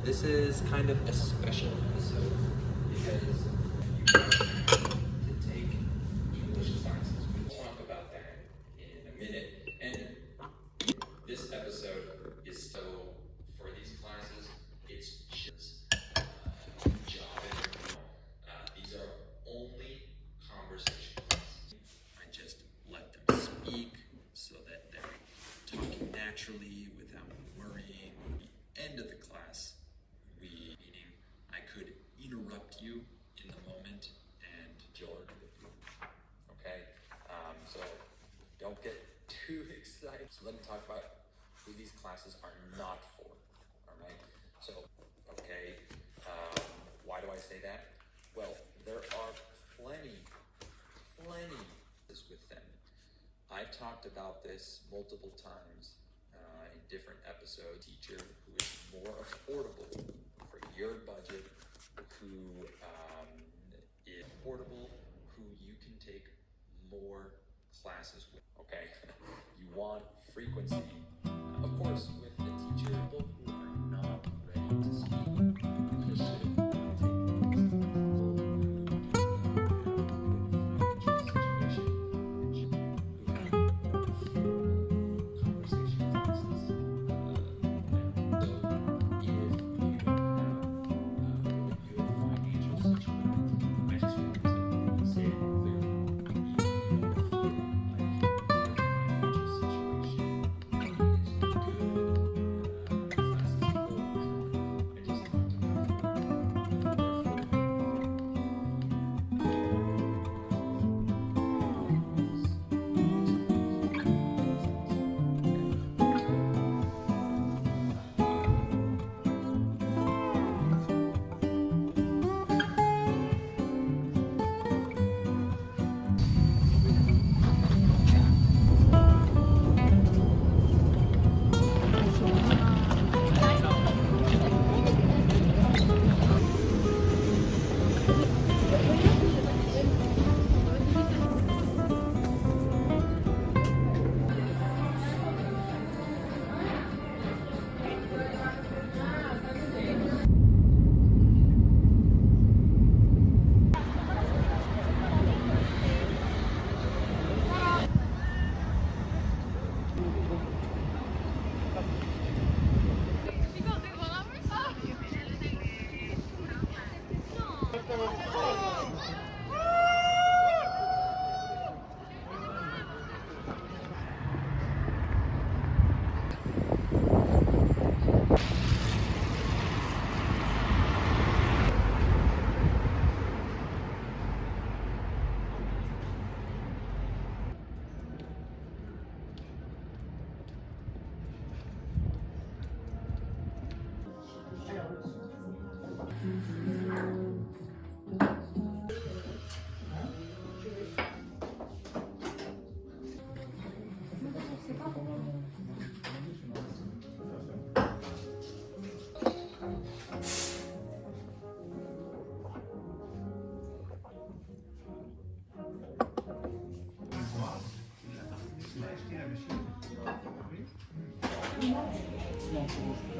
This is kind of a special episode because you have to take English classes. We'll talk about that in a minute. And this episode is so, for these classes, it's just job interview. These are only conversation classes. I just let them speak so that they're talking naturally without worrying. At the end of the class, meaning I could interrupt you in the moment and join with you. Okay? So don't get too excited. So let me talk about who these classes are not for. Alright? So, okay, why do I say that? Well, there are plenty with them. I've talked about this multiple times in different episodes. Teacher who is more affordable for your budget, who is affordable, who you can take more classes with. Okay, you want frequency, of course, with the teacher who are not ready to speak.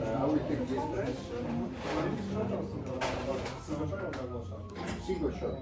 I will take the espresso. Single shot.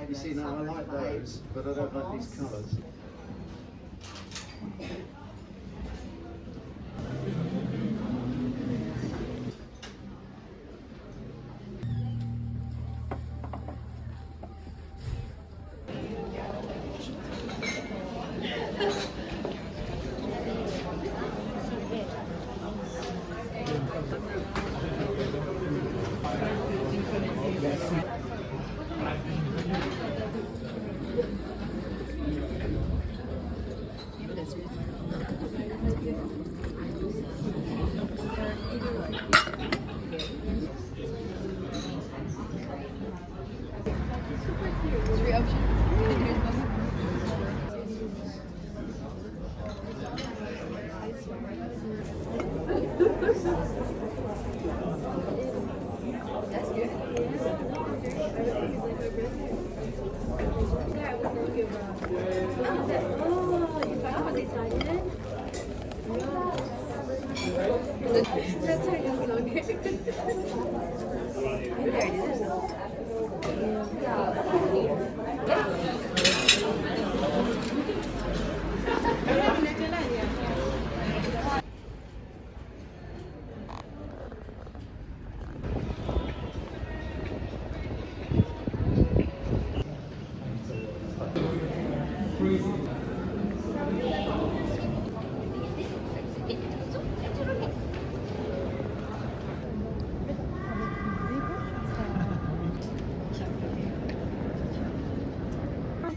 You see, now I like those, but I don't like these colours.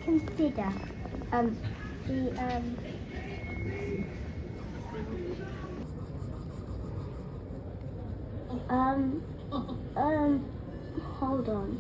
Consider hold on.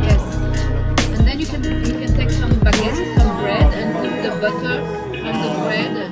Yes. And then you can take some baguette, some bread, and put the butter and the red.